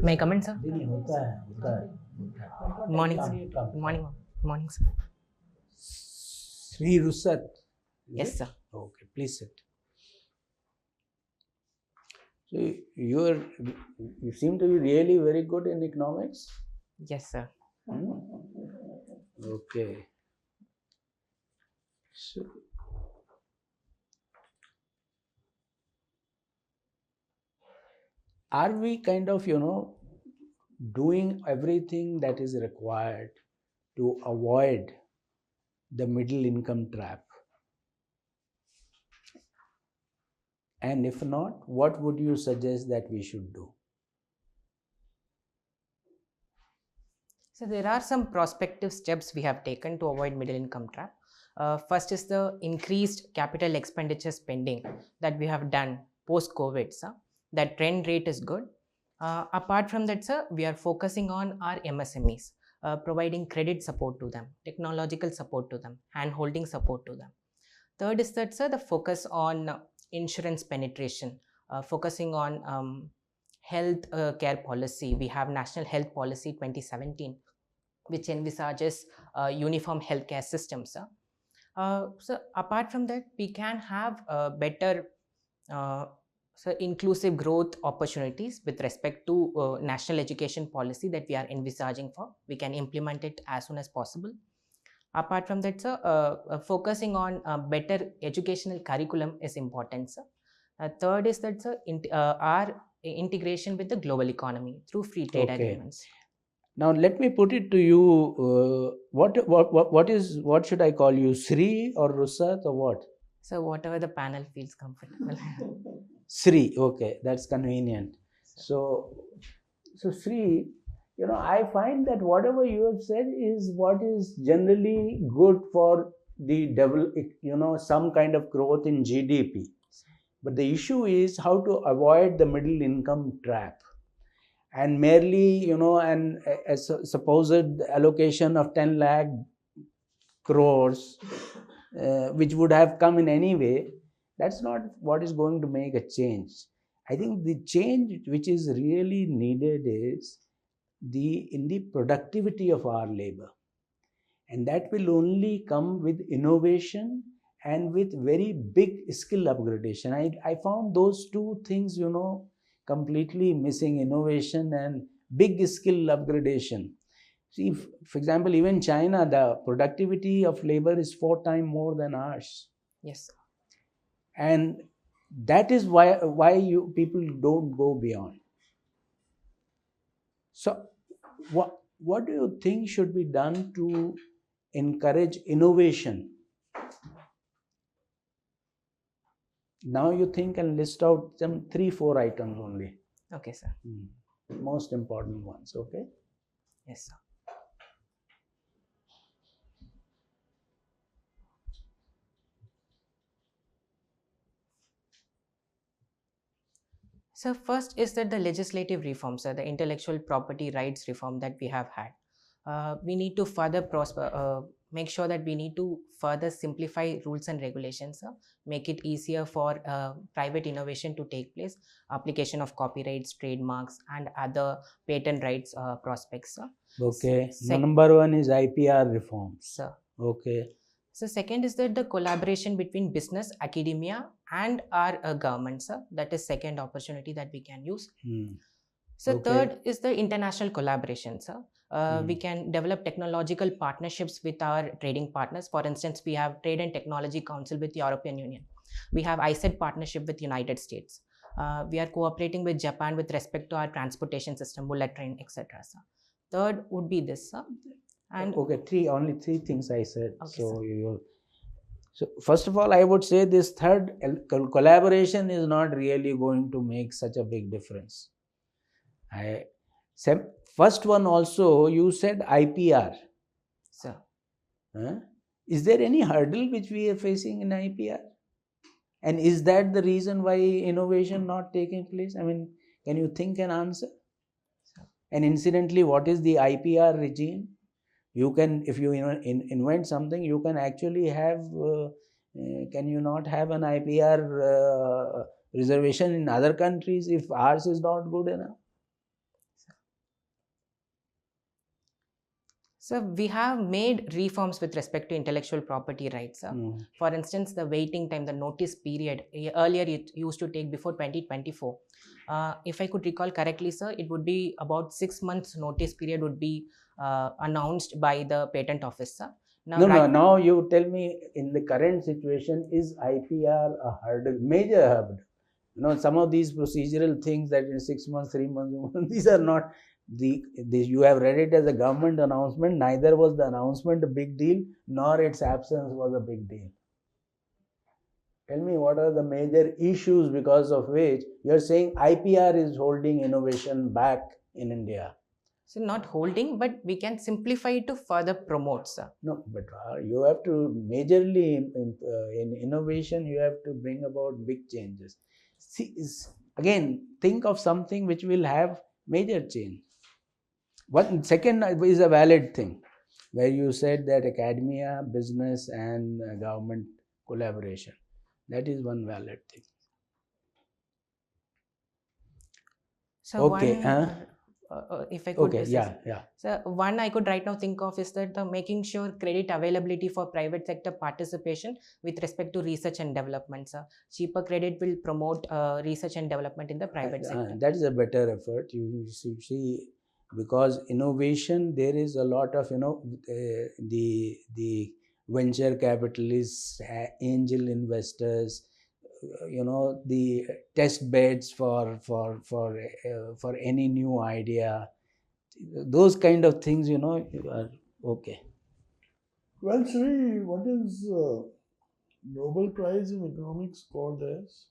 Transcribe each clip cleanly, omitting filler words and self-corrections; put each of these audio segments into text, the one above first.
May I come in, sir? नहीं होता है Good morning, sir. Good morning, ma'am. Good morning, sir. Sri RUSAT. Yes, sir. Okay, please sit. So you seem to be really very good in economics. Yes, sir. Okay. So, are we kind of, doing everything that is required to avoid the middle income trap? And if not, what would you suggest that we should do? So there are some prospective steps we have taken to avoid middle income trap. First is the increased capital expenditure spending that we have done post-COVID, sir. That trend rate is good. Apart from that, sir, we are focusing on our MSMEs, providing credit support to them, technological support to them, hand-holding support to them. Third is that, sir, the focus on insurance penetration, focusing on health care policy. We have National Health Policy 2017, which envisages uniform healthcare systems. So apart from that, we can have better inclusive growth opportunities with respect to national education policy that we are envisaging for. We can implement it as soon as possible. Apart from that, sir, focusing on better educational curriculum is important, sir. Third is that, sir, our integration with the global economy through free trade agreements. Now let me put it to you. What should I call you? Sri or Rusat or what? So whatever the panel feels comfortable. Sri. Okay, that's convenient. So Sri, I find that whatever you have said is what is generally good for the some kind of growth in GDP. But the issue is how to avoid the middle income trap. And merely, a supposed allocation of 10 lakh crores, which would have come in any way, that's not what is going to make a change. I think the change which is really needed is in the productivity of our labor. And that will only come with innovation and with very big skill upgradation. I found those two things, completely missing: innovation and big skill upgradation. See, for example, even China, the productivity of labor is 4 times more than ours. Yes. And that is why people don't go beyond. So what do you think should be done to encourage innovation? Now you think and list out some 3-4 items only. Okay, sir. Most important ones, okay? Yes, sir. So first is that the legislative reforms, the intellectual property rights reform that we have had. We need to further make sure that we need to further simplify rules and regulations, make it easier for private innovation to take place, application of copyrights, trademarks, and other patent rights prospects. Okay. Number 1 is IPR reforms. Sir. Okay. So second is that the collaboration between business, academia, and our government, sir. That is second opportunity that we can use. So third is the international collaboration, sir. We can develop technological partnerships with our trading partners. For instance, we have Trade and Technology Council with the European Union. We have ISET partnership with United States. We are cooperating with Japan with respect to our transportation system, bullet train, etc. Sir. Third would be this, sir. And only three things I said. Okay, so first of all, I would say this third collaboration is not really going to make such a big difference. First one also, you said IPR. Sir. Is there any hurdle which we are facing in IPR? And is that the reason why innovation not taking place? I mean, can you think and answer? Sir. And incidentally, what is the IPR regime? You can, if you invent something, you can actually have, can you not have an IPR reservation in other countries if ours is not good enough? So we have made reforms with respect to intellectual property rights. For instance, the waiting time, the notice period, earlier it used to take before 2024. If I could recall correctly, sir, it would be about 6 months notice period would be announced by the patent office, sir. Now you tell me, in the current situation, is IPR a hurdle, major hurdle? Some of these procedural things that in 6 months, 3 months, these are not you have read it as a government announcement. Neither was the announcement a big deal, nor its absence was a big deal. Tell me, what are the major issues because of which you are saying IPR is holding innovation back in India? So not holding, but we can simplify it to further promote, sir. No, but you have to majorly in innovation, you have to bring about big changes. See, again, think of something which will have major change. One second is a valid thing, where you said that academia, business, and government collaboration. That is one valid thing. So okay. If I could, okay, yeah. So one I could right now think of is that making sure credit availability for private sector participation with respect to research and development, sir. Cheaper credit will promote research and development in the private sector. That is a better effort. You see, because innovation, there is a lot of the venture capitalists, angel investors, the test beds for any new idea, those kind of things, are okay. Well, Sri, what is Nobel Prize in Economics called as?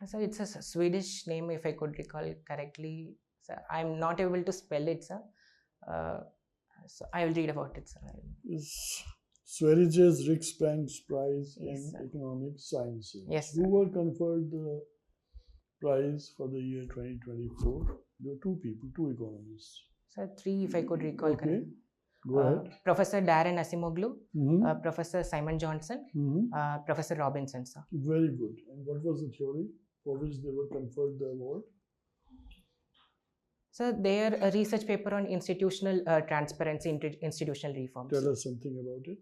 So it's a Swedish name, if I could recall correctly. So I'm not able to spell it, sir. So I will read about it, sir. It's Sveriges Riksbank's Prize Yes, in sir. Economic Sciences. Yes, Who sir. were conferred the prize for the year 2024? There were two people, two economists. So three, if I could recall Okay. correctly. Go ahead. Professor Darren Asimoglu, Mhm. Professor Simon Johnson, Mhm. Professor Robinson, sir. Very good. And what was the theory for which they were conferred the award? So their research paper on institutional transparency, institutional reforms. Tell us something about it.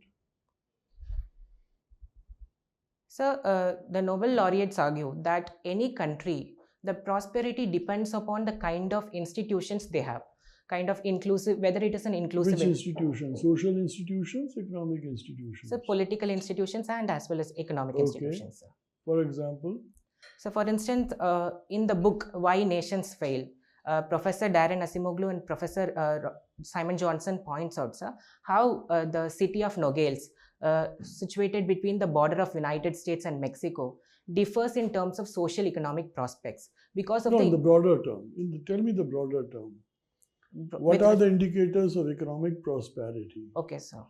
So the Nobel laureates argue that any country, the prosperity depends upon the kind of institutions they have, kind of inclusive, whether it is an inclusive. Which institutions? Social institutions, economic institutions? So political institutions and as well as economic Okay. institutions, sir. For example? So for instance, in the book Why Nations Fail, Professor Darren Asimoglu and Professor Simon Johnson points out, sir, how the city of Nogales, situated between the border of United States and Mexico, differs in terms of social economic prospects because of in the broader term. Tell me the broader term. What are the indicators of economic prosperity? Okay, sir.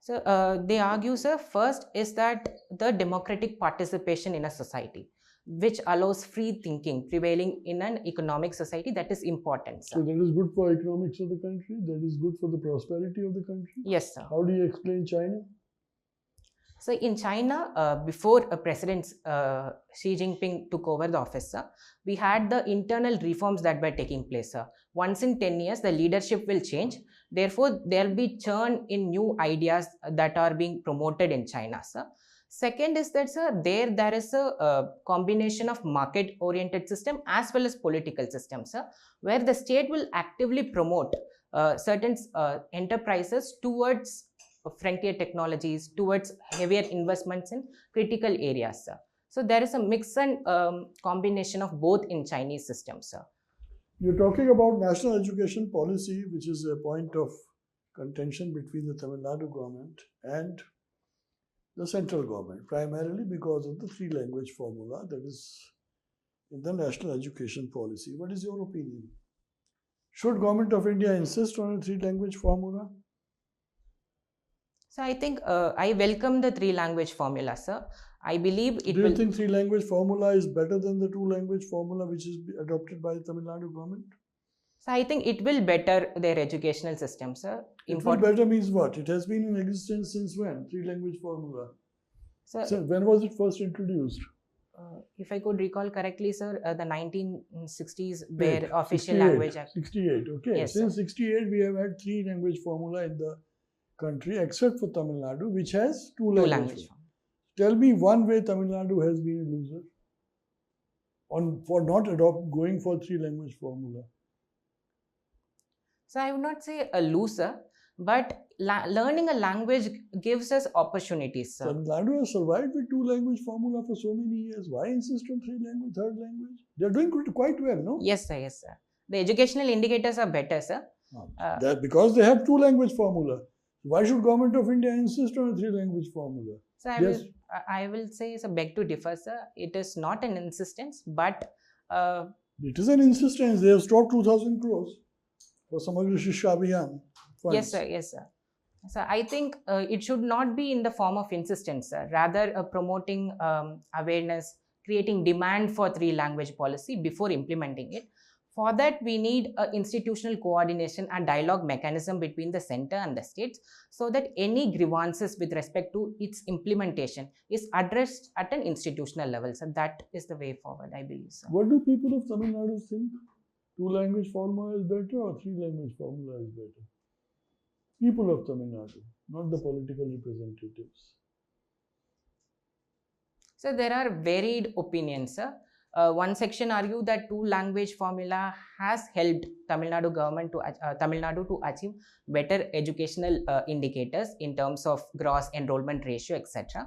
So they argue, sir, first is that the democratic participation in a society, which allows free thinking prevailing in an economic society, that is important, sir. So that is good for economics of the country? That is good for the prosperity of the country? Yes, sir. How do you explain China? So in China, before President Xi Jinping took over the office, sir, we had the internal reforms that were taking place, sir. Once in 10 years, the leadership will change. Therefore, there will be churn in new ideas that are being promoted in China, sir. Second is that, sir, there is a combination of market-oriented system as well as political system, sir, where the state will actively promote certain enterprises towards frontier technologies, towards heavier investments in critical areas, sir. So there is a mix and combination of both in Chinese systems, sir. You're talking about national education policy, which is a point of contention between the Tamil Nadu government and the central government, primarily because of the three-language formula that is in the national education policy. What is your opinion? Should Government of India insist on a three-language formula? So I think I welcome the three-language formula, sir. I believe it will. Do you think three-language formula is better than the two-language formula which is adopted by the Tamil Nadu government? So I think it will better their educational system, sir. It will better means what? It has been in existence since when? Three-language formula. So when was it first introduced? If I could recall correctly, sir, the 1960s Wait, were official 68, language. 68, okay. Yes, Since sir. 68, we have had 3 language formula in the country, except for Tamil Nadu, which has 2 Two language language. formula. Tell me one way Tamil Nadu has been a loser for not going for 3 language formula. So I would not say a loser, but learning a language gives us opportunities, sir. Tamil Nadu has survived with 2 language formula for so many years. Why insist on 3 language, third language? They are doing quite well, no? Yes, sir. Yes, sir. The educational indicators are better, sir. That because they have 2 language formula. Why should government of India insist on a 3 language formula? So I will say it's a beg to differ, sir. It is not an insistence, but it is an insistence. They have stopped 2,000 crores for Samagra Shiksha Abhiyan funds. Yes, sir. Yes, sir. So I think it should not be in the form of insistence, sir. Rather, promoting awareness, creating demand for 3 language policy before implementing it. For that, we need institutional coordination and dialogue mechanism between the center and the states, so that any grievances with respect to its implementation is addressed at an institutional level. So that is the way forward, I believe, sir. What do people of Tamil Nadu think? 2 language formula is better or 3 language formula is better? People of Tamil Nadu, not the political representatives. So there are varied opinions, sir. One section argue that 2 language formula has helped Tamil Nadu government to Tamil Nadu to achieve better educational indicators in terms of gross enrollment ratio, etc.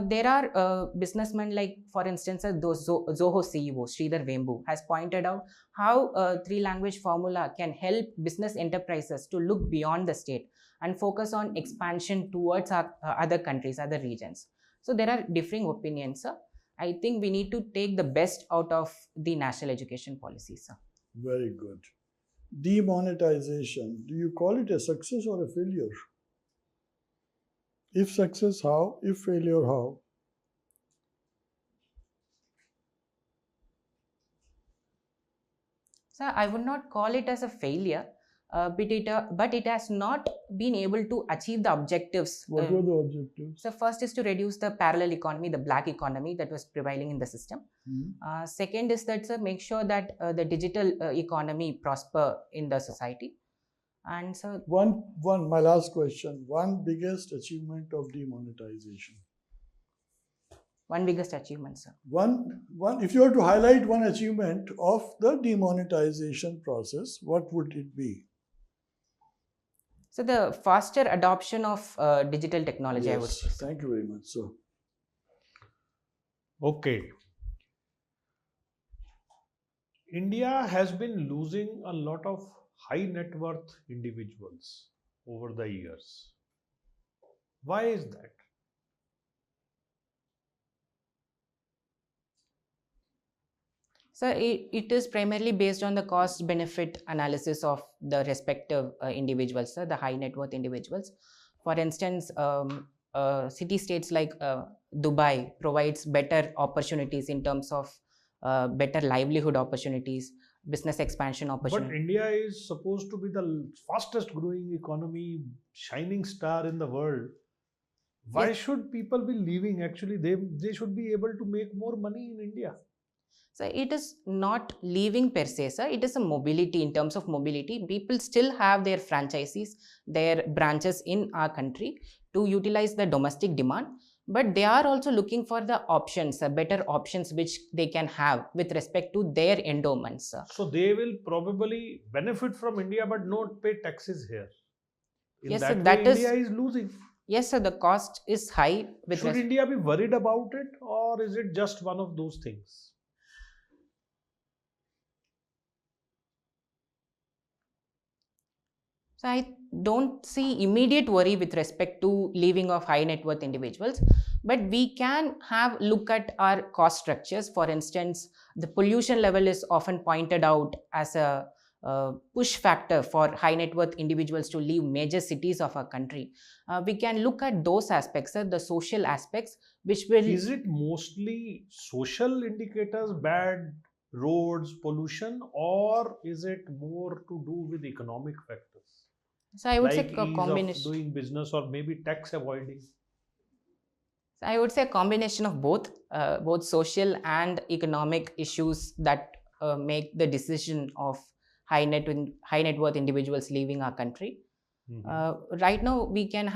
There are businessmen like, for instance, Zoho CEO Sridhar Vembu has pointed out how 3 language formula can help business enterprises to look beyond the state and focus on expansion towards other countries, other regions. So there are differing opinions, sir. I think we need to take the best out of the national education policy, sir. Very good. Demonetization. Do you call it a success or a failure? If success, how? If failure, how? Sir, I would not call it as a failure, but it has not been able to achieve the objectives. What were the objectives? So first is to reduce the parallel economy, the black economy that was prevailing in the system. Second is that, sir, make sure that the digital economy prosper in the society. And so my last question. One biggest achievement of demonetization. One biggest achievement, sir. If you were to highlight one achievement of the demonetization process, what would it be? So the faster adoption of digital technology, yes, I would say. Thank you very much, sir. Okay. India has been losing a lot of high net worth individuals over the years. Why is that? So it is primarily based on the cost benefit analysis of the respective individuals, the high net worth individuals. For instance, city states like Dubai provides better opportunities in terms of better livelihood opportunities, business expansion opportunities. But India is supposed to be the fastest growing economy, shining star in the world. Why Yes. should people be leaving? Actually, they should be able to make more money in India. So it is not leaving per se, sir. It is a mobility. In terms of mobility, people still have their franchises, their branches in our country to utilize the domestic demand. But they are also looking for the options, better options which they can have with respect to their endowments, sir. So they will probably benefit from India but not pay taxes here. In Yes, that sir, way, that is- India is losing. Yes, sir, the cost is high. Should India be worried about it, or is it just one of those things? So I don't see immediate worry with respect to leaving of high net worth individuals, but we can have look at our cost structures. For instance, the pollution level is often pointed out as a push factor for high net worth individuals to leave major cities of our country. We can look at those aspects, the social aspects, which will... Is it mostly social indicators, bad roads, pollution, or is it more to do with economic factors? So I would like say a ease combination. of doing business or maybe tax avoiding? I would say a combination of both social and economic issues that make the decision of high net worth individuals leaving our country. Right now, we can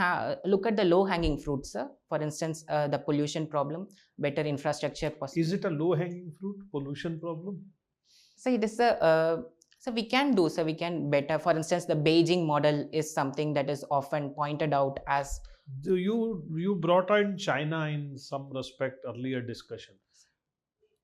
look at the low hanging fruits, sir. For instance, the pollution problem, better infrastructure. Is it a low hanging fruit, pollution problem? So it is so we can do, so we can better. For instance, the Beijing model is something that is often pointed out as. You brought in China in some respect earlier discussion.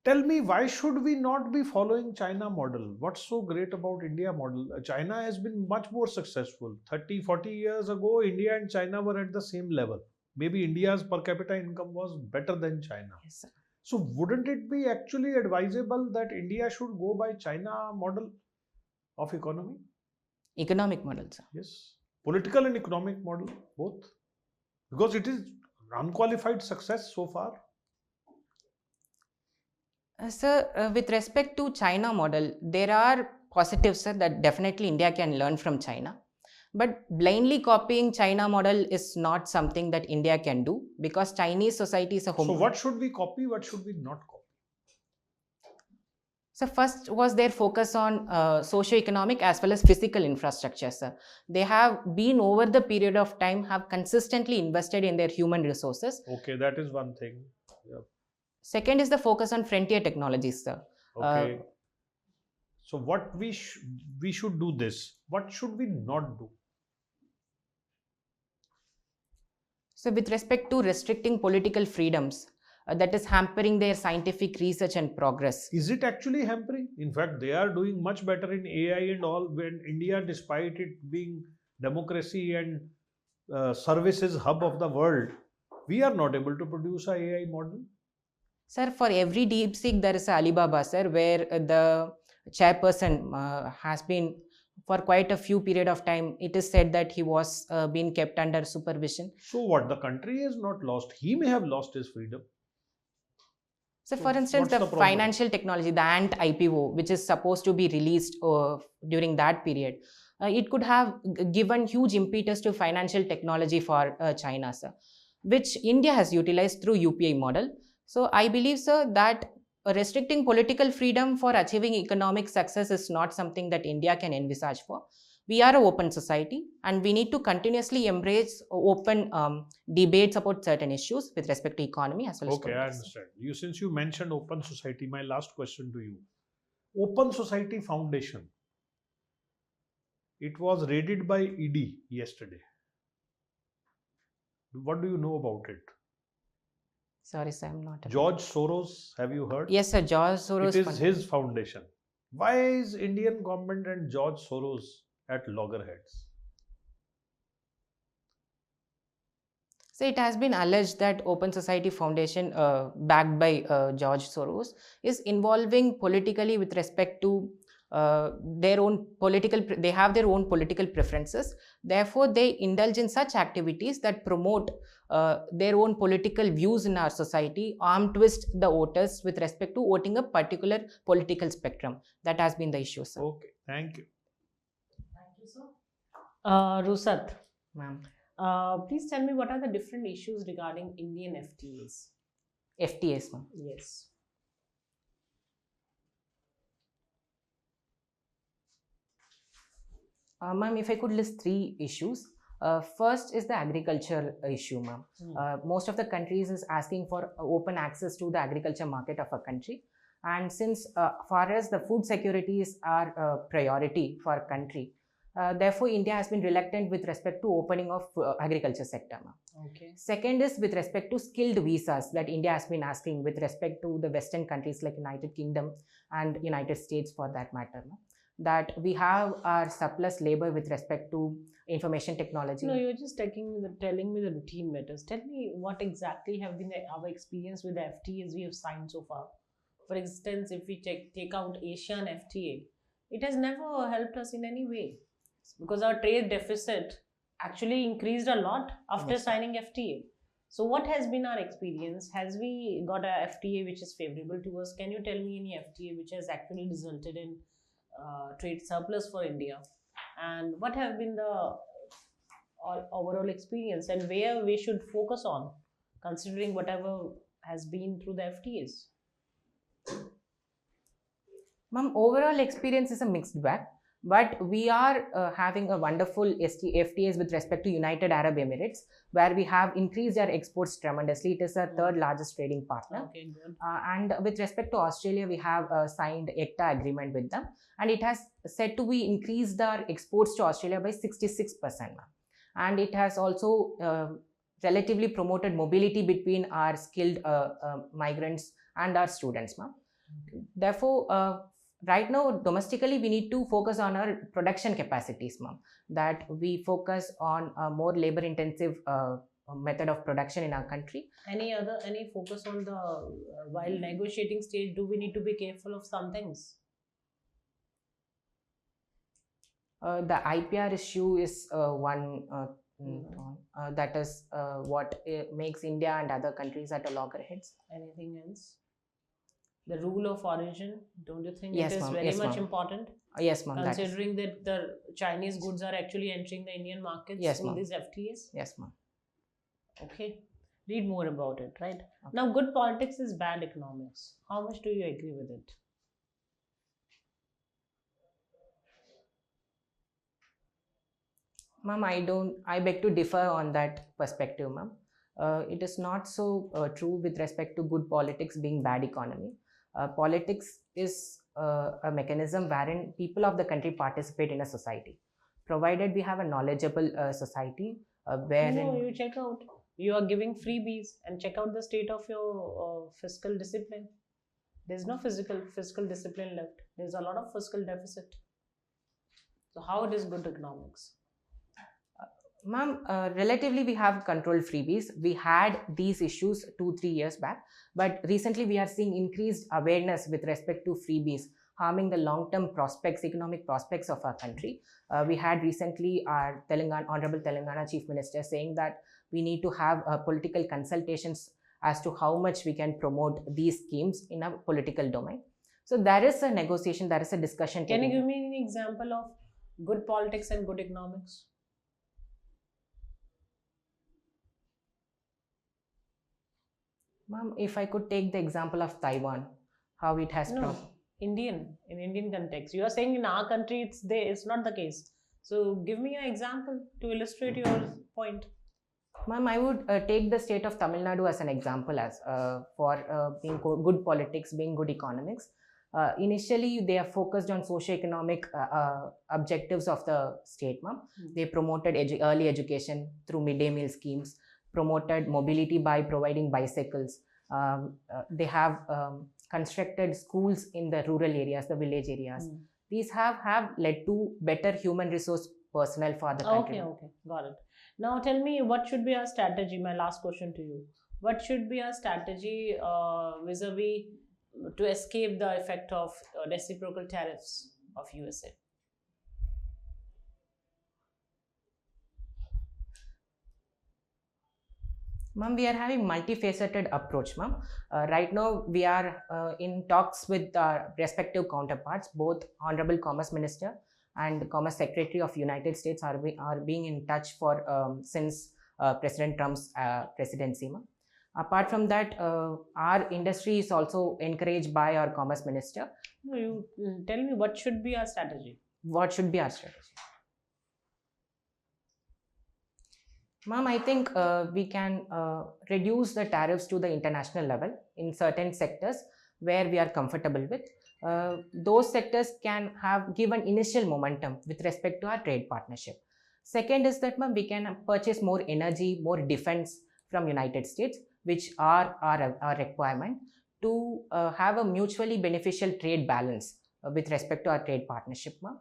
Tell me, why should we not be following China model? What's so great about India model? China has been much more successful. 30, 40 years ago, India and China were at the same level. Maybe India's per capita income was better than China. Yes, sir. So wouldn't it be actually advisable that India should go by China model of economy? Economic model, sir. Yes. Political and economic model, both. Because it is unqualified success so far. Sir, with respect to China model, there are positives, sir, that definitely India can learn from China. But blindly copying China model is not something that India can do, because Chinese society is a So what should we copy? What should we not copy? So first was their focus on socio-economic as well as physical infrastructure, sir. They have been over the period of time have consistently invested in their human resources. Okay, that is one thing. Yep. Second is the focus on frontier technologies, sir. Okay. So what we should do this. What should we not do? So with respect to restricting political freedoms, that is hampering their scientific research and progress. Is it actually hampering? In fact, they are doing much better in AI and all, when India, despite it being democracy and services hub of the world, we are not able to produce a AI model. Sir, for every DeepSeek, there is a Alibaba, sir, where the chairperson has been for quite a few period of time. It is said that he was being kept under supervision. So what? The country is not lost. He may have lost his freedom. So for instance, the problem? financial technology, the Ant IPO, which is supposed to be released during that period, it could have given huge impetus to financial technology for China, sir, which India has utilized through UPI model. So I believe, sir, that restricting political freedom for achieving economic success is not something that India can envisage for. We are an open society, and we need to continuously embrace open debates about certain issues with respect to economy as well as Okay, I understand. Since you mentioned open society, my last question to you. Open Society Foundation. It was raided by ED yesterday. What do you know about it? Sorry, sir, I'm not. George Soros, have you heard? Yes, sir, George Soros. It is his foundation. Why is Indian government and George Soros at loggerheads? So it has been alleged that Open Society Foundation, backed by George Soros, is involving politically with respect to their own political. They have their own political preferences. Therefore, they indulge in such activities that promote their own political views in our society, arm twist the voters with respect to voting a particular political spectrum. That has been the issue, sir. Okay, thank you. Thank you, sir. RUSAT, Ma'am. please tell me what are the different issues regarding Indian FTAs? FTAs, ma'am. Yes. Ma'am, if I could list three issues. First is the agriculture issue, ma'am. Most of the countries is asking for open access to the agriculture market of a country. And since far as the food securities are a priority for a country, therefore India has been reluctant with respect to opening of agriculture sector, ma'am. Okay. Second is with respect to skilled visas that India has been asking with respect to the Western countries like United Kingdom and United States for that matter, ma'am. That we have our surplus labor with respect to information technology. No, you're just telling me the routine matters. Tell me what exactly have been our experience with the FTAs we have signed so far. For instance, if we take out Asian FTA, it has never helped us in any way, because our trade deficit actually increased a lot after signing FTA. So what has been our experience? Has we got a FTA which is favorable to us? Can you tell me any FTA which has actually resulted in trade surplus for India? And what have been the overall experience, and where we should focus on considering whatever has been through the FTAs? Ma'am, overall experience is a mixed bag, but we are having a wonderful FTAs with respect to United Arab Emirates, where we have increased our exports tremendously. It is our third largest trading partner. Okay, good. And with respect to Australia, we have signed ECTA agreement with them, and it has said to we increased our exports to Australia by 66%. Ma'am. And it has also relatively promoted mobility between our skilled migrants and our students. Ma'am. Therefore, right now, domestically, we need to focus on our production capacities, ma'am. That we focus on a more labor-intensive method of production in our country. Any focus on the while negotiating stage? Do we need to be careful of some things? The IPR issue is one that is what makes India and other countries at a loggerheads. Anything else? The rule of origin, don't you think Yes, it is ma'am. very Yes, much ma'am. important? Yes, ma'am. Considering that the Chinese goods are actually entering the Indian markets Yes, through ma'am. these FTAs? Yes, ma'am. Okay. Read more about it, right? Okay. Now, good politics is bad economics. How much do you agree with it? Ma'am, I beg to differ on that perspective, ma'am. It is not so true with respect to good politics being bad economy. Politics is a mechanism wherein people of the country participate in a society. Provided we have a knowledgeable society wherein... No, you check out. You are giving freebies and check out the state of your fiscal discipline. There's no fiscal discipline left. There's a lot of fiscal deficit. So how it is good economics? Ma'am, relatively we have controlled freebies. We had these issues 2-3 years back, but recently we are seeing increased awareness with respect to freebies harming the long-term prospects, economic prospects of our country. We had recently our Honorable Telangana Chief Minister saying that we need to have political consultations as to how much we can promote these schemes in a political domain. So there is a negotiation, there is a discussion. Can you give me an example of good politics and good economics? Ma'am, if I could take the example of Taiwan, how it has... in Indian context. You are saying in our country it's not the case. So give me an example to illustrate your point. Ma'am, I would take the state of Tamil Nadu as an example as for being good politics, being good economics. Initially, they are focused on socio-economic objectives of the state, ma'am. They promoted early education through midday meal schemes, promoted mobility by providing bicycles. They have constructed schools in the rural areas, the village areas. These have led to better human resource personnel for the country. Okay, got it. Now tell me, what should be our strategy? My last question to you. What should be our strategy vis-a-vis to escape the effect of reciprocal tariffs of USA? Ma'am, we are having multifaceted approach, ma'am. Right now, we are in talks with our respective counterparts. Both Honorable Commerce Minister and Commerce Secretary of United States are being in touch for since President Trump's presidency, ma'am. Apart from that, our industry is also encouraged by our Commerce Minister. No, you tell me, what should be our strategy? What should be our strategy? Ma'am, I think we can reduce the tariffs to the international level in certain sectors where we are comfortable with. Those sectors can give an initial momentum with respect to our trade partnership. Second is that, ma'am, we can purchase more energy, more defense from United States, which are our requirement to have a mutually beneficial trade balance with respect to our trade partnership, ma'am.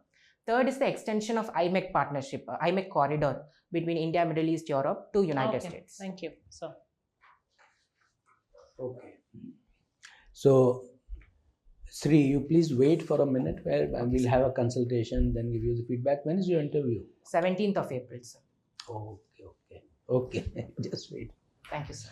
Third is the extension of IMEC partnership, IMEC corridor between India, Middle East, Europe to United States. Thank you. So, okay. So, Sri, you please wait for a minute where we'll have a consultation, then give you the feedback. When is your interview? 17th of April, sir. Okay. Just wait. Thank you, sir.